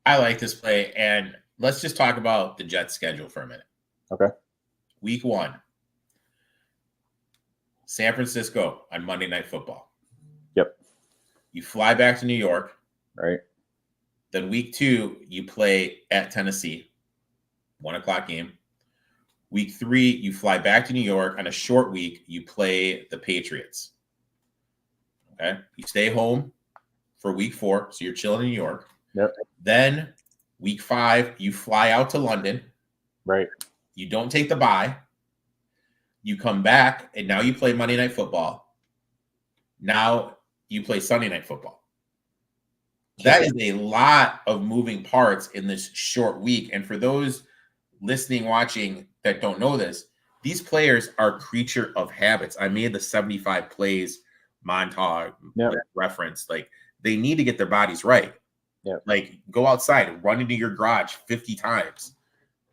I like this play. And let's just talk about the Jets schedule for a minute. Okay. Week 1, San Francisco on Monday Night Football. Yep. You fly back to New York. Right. Then week 2, you play at Tennessee, 1:00 game. Week 3, you fly back to New York. On a short week, you play the Patriots. Okay. You stay home for week 4, so you're chilling in New York. Yep. Then week 5, you fly out to London. Right. You don't take the bye. You come back, and now you play Monday Night Football. Now you play Sunday Night Football. That is a lot of moving parts in this short week. And for those listening, watching that don't know this, these players are creature of habits. I made the 75 plays montage reference. Like, they need to get their bodies right. Like, go outside, run into your garage 50 times,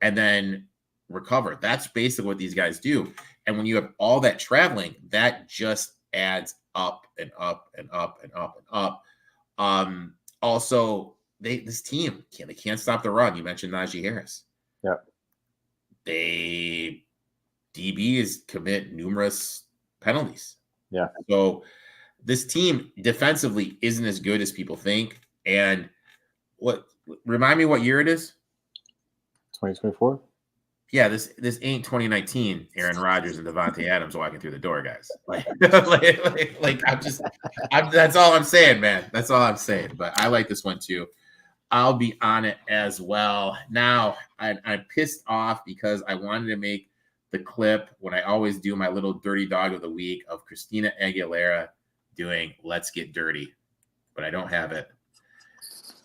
and then recover. That's basically what these guys do. And when you have all that traveling, that just adds up and up and up and up and up. Also, this team they can't stop the run. You mentioned Najee Harris. DBs commit numerous penalties. So this team defensively isn't as good as people think. And remind me what year it is? 2024. Yeah, this ain't 2019. Aaron Rodgers and Devontae Adams walking through the door, guys. Like that's all I'm saying, man. That's all I'm saying. But I like this one too. I'll be on it as well. Now, I'm pissed off because I wanted to make the clip when I always do my little dirty dog of the week of Christina Aguilera doing "Let's Get Dirty," but I don't have it.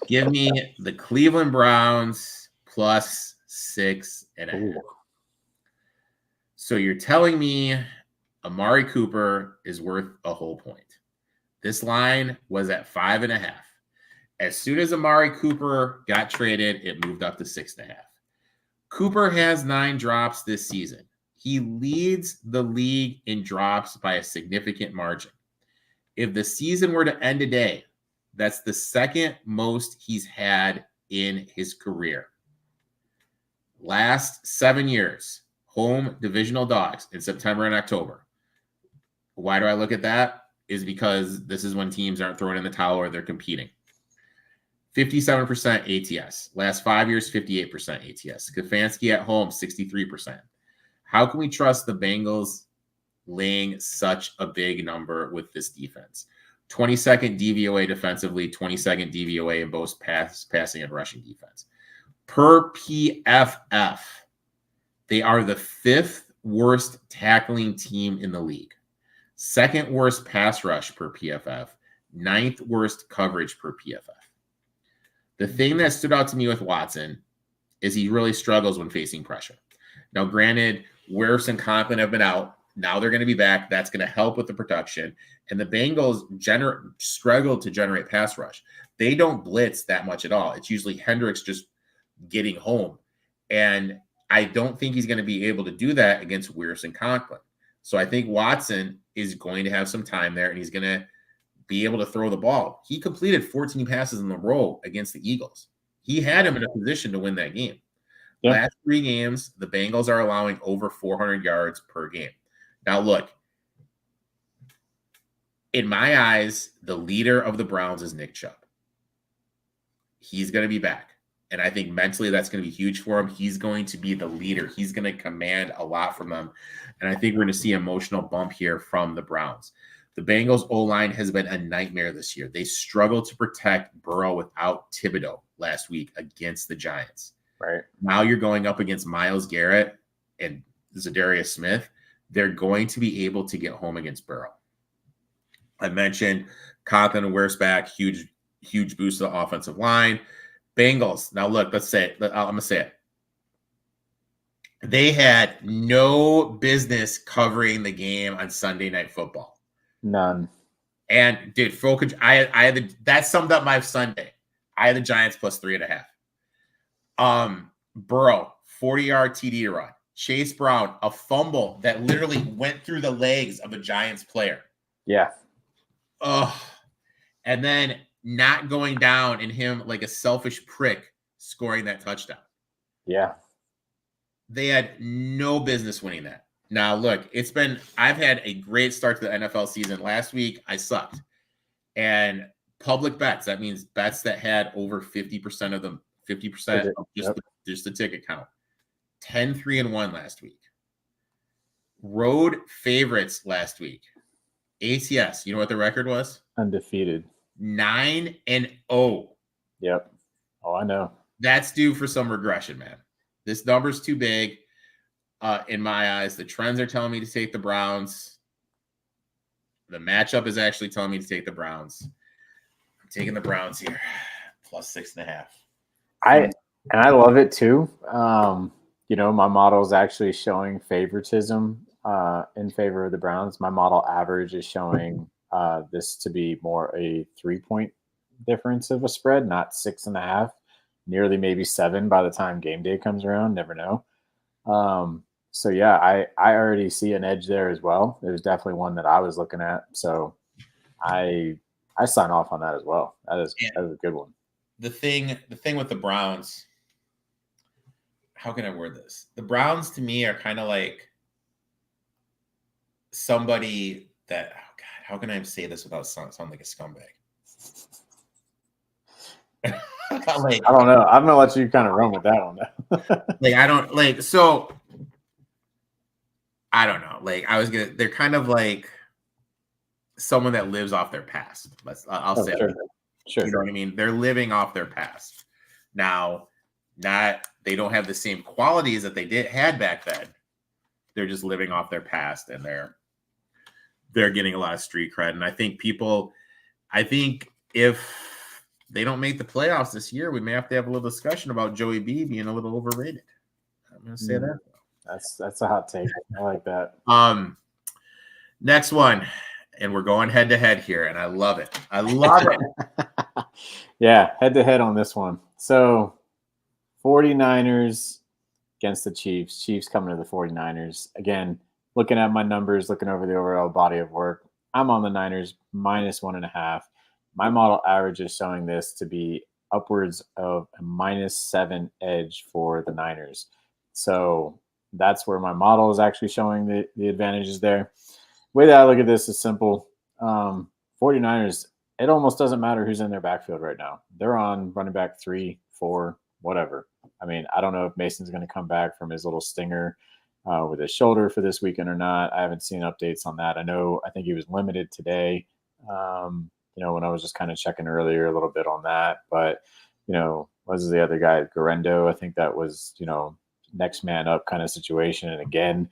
Give me the Cleveland Browns plus 6.5. So you're telling me Amari Cooper is worth a whole point. This line was at 5.5. As soon as Amari Cooper got traded, it moved up to 6.5. Cooper has 9 drops this season. He leads the league in drops by a significant margin. If the season were to end today, that's the second most he's had in his career. Last 7 years, home divisional dogs in September and October. Why do I look at that? Is because this is when teams aren't throwing in the towel or they're competing. 57% ATS. Last 5 years, 58% ATS. Stefanski at home, 63%. How can we trust the Bengals laying such a big number with this defense? 22nd DVOA defensively, 22nd DVOA in both passing and rushing defense. Per PFF, they are the 5th worst tackling team in the league. 2nd worst pass rush per PFF. 9th worst coverage per PFF. The thing that stood out to me with Watson is he really struggles when facing pressure. Now, granted, Wirfs and Conklin have been out. Now they're going to be back. That's going to help with the production. And the Bengals struggle to generate pass rush. They don't blitz that much at all. It's usually Hendricks just getting home. And I don't think he's going to be able to do that against Wirfs and Conklin. So I think Watson is going to have some time there, and he's going to be able to throw the ball. He completed 14 passes in a row against the Eagles. He had him in a position to win that game. Last 3 games, the Bengals are allowing over 400 yards per game. Now, look, in my eyes, the leader of the Browns is Nick Chubb. He's going to be back. And I think mentally that's going to be huge for him. He's going to be the leader. He's going to command a lot from them. And I think we're going to see an emotional bump here from the Browns. The Bengals O-line has been a nightmare this year. They struggled to protect Burrow without Thibodeau last week against the Giants. Right. Now you're going up against Myles Garrett and Zadarius Smith. They're going to be able to get home against Burrow. I mentioned Conklin and Wirfs back, huge boost to the offensive line. Bengals. Now look, let's say it. I'm going to say it. They had no business covering the game on Sunday Night Football. None. And dude, I had that summed up my Sunday. I had the Giants plus 3.5. Burrow, 40-yard TD run. Chase Brown, a fumble that literally went through the legs of a Giants player. Yeah. And then not going down and him like a selfish prick scoring that touchdown. Yeah. They had no business winning that. Now, look, I've had a great start to the NFL season. Last week, I sucked. And public bets, that means bets that had over 50% of them, 50% of just the ticket count. 10-3-1 last week. Road favorites last week. ATS, you know what the record was? Undefeated. 9-0. Yep. Oh, I know. That's due for some regression, man. This number's too big. In my eyes, the trends are telling me to take the Browns. The matchup is actually telling me to take the Browns. I'm taking the Browns here, plus 6.5. I love it too. You know, my model is actually showing favoritism in favor of the Browns. My model average is showing this to be more a 3-point difference of a spread, not 6.5, nearly maybe 7 by the time game day comes around. Never know. So yeah, I already see an edge there as well. It was definitely one that I was looking at. So I sign off on that as well. That is a good one. The thing with the Browns, how can I word this? The Browns to me are kind of like somebody that, oh God, how can I say this without sound like a scumbag? Like, I don't know. I'm gonna let you kind of run with that one. I don't know. Like they're kind of like someone that lives off their past. I'll say sure. that. Sure. You know what I mean? They're living off their past. Now, they don't have the same qualities that they had back then. They're just living off their past, and they're getting a lot of street cred. And I think if they don't make the playoffs this year, we may have to have a little discussion about Joey B being a little overrated. I'm going to say that. That's a hot take. I like that. Next one, and we're going head to head here, and I love it. I love it. Yeah, head to head on this one. So 49ers against the Chiefs. Chiefs coming to the 49ers. Again, looking at my numbers, looking over the overall body of work, I'm on the Niners minus 1.5. My model average is showing this to be upwards of a -7 edge for the Niners. So that's where my model is actually showing the advantages there. The way that I look at this is simple. 49ers, it almost doesn't matter who's in their backfield right now. They're on running back 3, 4, whatever. I mean, I don't know if Mason's going to come back from his little stinger with his shoulder for this weekend or not. I haven't seen updates on that. I think he was limited today. When I was just kind of checking earlier a little bit on that. But, was the other guy, Garendo? I think that was, next man up kind of situation. And again,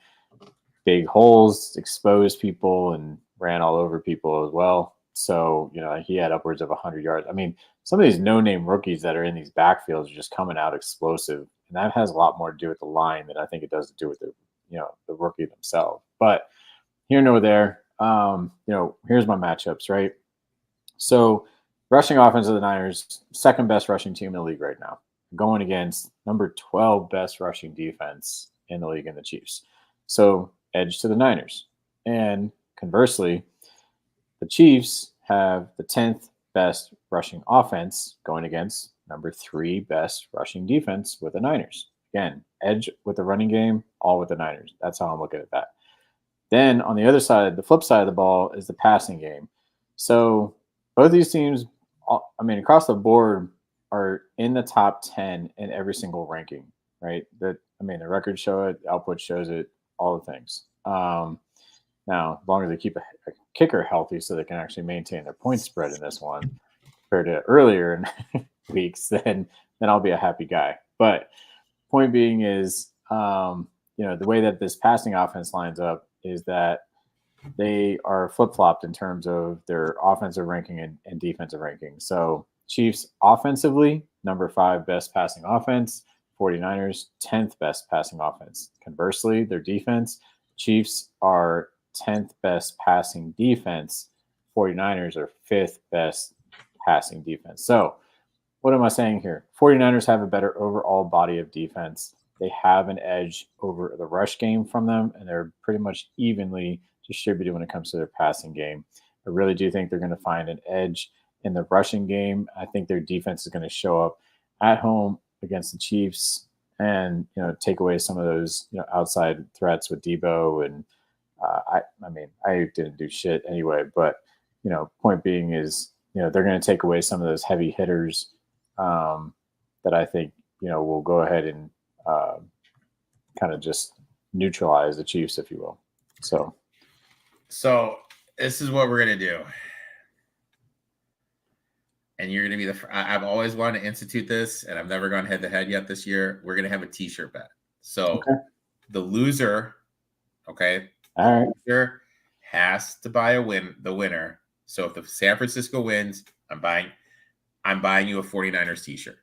big holes, exposed people, and ran all over people as well. So, he had upwards of 100 yards. I mean, some of these no-name rookies that are in these backfields are just coming out explosive. And that has a lot more to do with the line than I think it does to do with the rookie themselves. But here nor there, here's my matchups, right? So rushing offense of the Niners, second best rushing team in the league right now, going against number 12 best rushing defense in the league in the Chiefs. So edge to the Niners. And conversely, the Chiefs have the 10th best rushing offense going against number 3 best rushing defense with the Niners. Again, edge with the running game, all with the Niners. That's how I'm looking at that. Then on the other side, the flip side of the ball is the passing game. So both these teams, across the board, are in the top 10 in every single ranking, right? The records show it, output shows it, all the things. Now, as long as they keep a kicker healthy so they can actually maintain their point spread in this one compared to earlier in weeks, then I'll be a happy guy. But point being is, the way that this passing offense lines up is that they are flip-flopped in terms of their offensive ranking and defensive ranking. So Chiefs offensively, number 5 best passing offense, 49ers 10th best passing offense. Conversely, their defense, Chiefs are 10th best passing defense, 49ers are 5th best passing defense. So what am I saying here? 49ers have a better overall body of defense. They have an edge over the rush game from them, and they're pretty much evenly distributed when it comes to their passing game. I really do think they're going to find an edge in the rushing game. I think their defense is going to show up at home against the Chiefs and, take away some of those, outside threats with Debo. And I didn't do shit anyway, but, point being is, they're going to take away some of those heavy hitters that I think, will go ahead and kind of just neutralize the Chiefs, if you will. So this is what we're going to do. And you're going to be I've always wanted to institute this, and I've never gone head to head yet this year. We're going to have a t-shirt bet. So the loser, all right, loser has to buy the winner. So if the San Francisco wins, I'm buying. I'm buying you a 49ers t-shirt.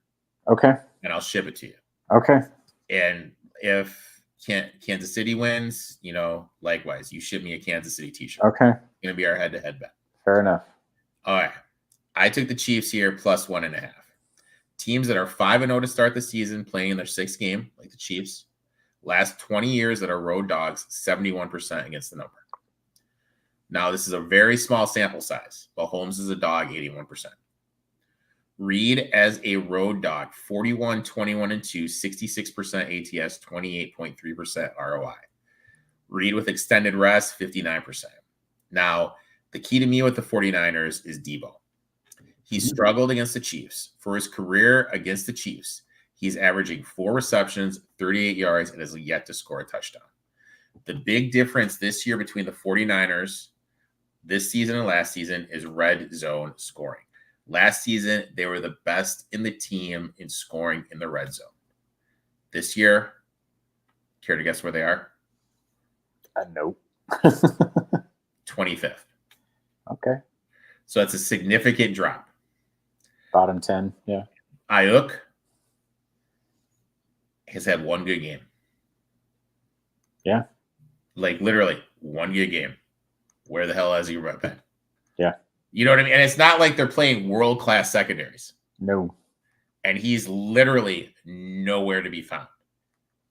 Okay. And I'll ship it to you. Okay. And if Kansas City wins, likewise, you ship me a Kansas City t-shirt. Okay. It's going to be our head-to-head bet. Fair enough. All right. I took the Chiefs here plus 1.5. Teams that are 5-0 to start the season playing in their 6th game, like the Chiefs. Last 20 years that are road dogs, 71% against the number. Now, this is a very small sample size. Mahomes is a dog, 81%. Reed as a road dog, 41, 21, and 2, 66% ATS, 28.3% ROI. Reed with extended rest, 59%. Now, the key to me with the 49ers is Debo. He struggled against the Chiefs. For his career against the Chiefs, he's averaging 4 receptions, 38 yards, and has yet to score a touchdown. The big difference this year between the 49ers this season and last season is red zone scoring. Last season, they were the best in the team in scoring in the red zone. This year, care to guess where they are? Nope. 25th. Okay. So that's a significant drop. Bottom 10. Yeah. Ayuk has had one good game. Yeah. Like literally one good game. Where the hell has he been? Yeah. You know what I mean? And it's not like they're playing world-class secondaries. No. And he's literally nowhere to be found.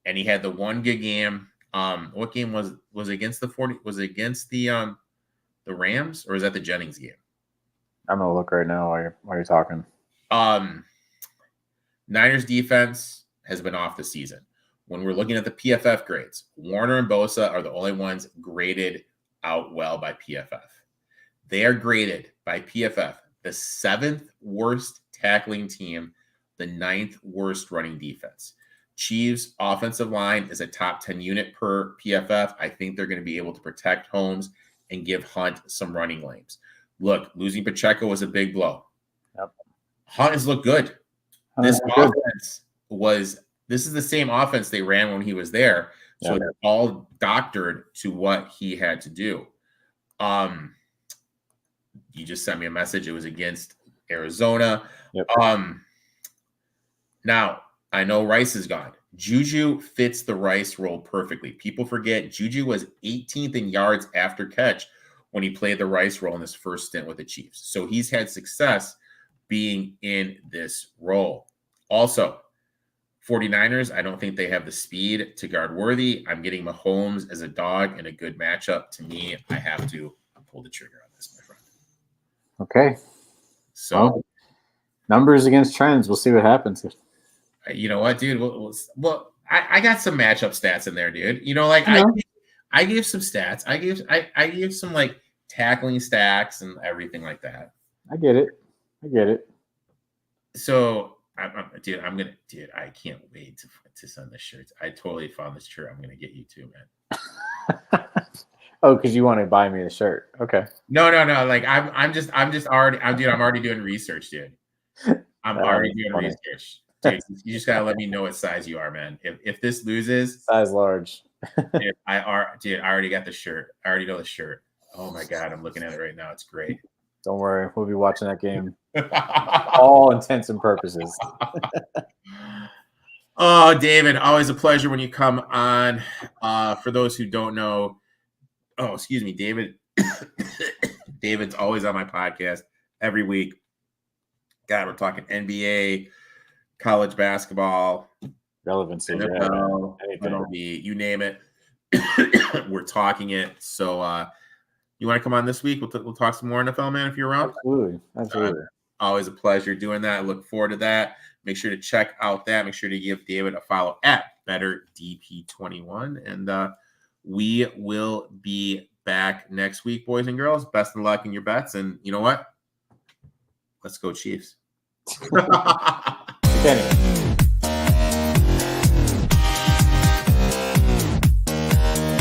And he had the one good game. What game was it against the 40? Was it against the Rams, or is that the Jennings game? I'm gonna look right now while you're talking. Niners defense has been off the season. When we're looking at the PFF grades, Warner and Bosa are the only ones graded out well by PFF. They are graded by PFF the 7th worst tackling team, the 9th worst running defense. Chiefs' offensive line is a top 10 unit per PFF. I think they're going to be able to protect Holmes and give Hunt some running lanes. Look, losing Pacheco was a big blow. Yep. Hunt has looked good. This is the same offense they ran when he was there. So it's all doctored to what he had to do. You just sent me a message. It was against Arizona. Yep. Now, I know Rice is gone. Juju fits the Rice role perfectly. People forget Juju was 18th in yards after catch when he played the Rice role in his first stint with the Chiefs. So he's had success being in this role. Also, 49ers, I don't think they have the speed to guard Worthy. I'm getting Mahomes as a dog in a good matchup. To me, I have to pull the trigger on this, my friend. Okay. So numbers against trends. We'll see what happens. You know what, dude? Well, I got some matchup stats in there, dude. I gave some stats. I gave some like tackling stacks and everything like that. I get it. So, I can't wait to send the shirts. I totally found this shirt. I'm gonna get you too, man. Oh, because you want to buy me the shirt? Okay. No. Like I'm already doing research, dude. I'm already doing research. Dude, you just gotta let me know what size you are, man. If this loses, size large. dude, I already got the shirt. I already know the shirt. Oh my god, I'm looking at it right now. It's great. Don't worry, we'll be watching that game. All intents and purposes. Oh, David, always a pleasure when you come on. For those who don't know, David. David's always on my podcast every week. God, we're talking NBA, college basketball, relevancy, NFL, MLB, you name it. We're talking it. So you want to come on this week? We'll talk some more NFL, man, if you're around. Absolutely. Always a pleasure doing that. I look forward to that. Make sure to check out that. Make sure to give David a follow at BetterDP21. And we will be back next week, boys and girls. Best of luck in your bets. And you know what? Let's go Chiefs. Kenny.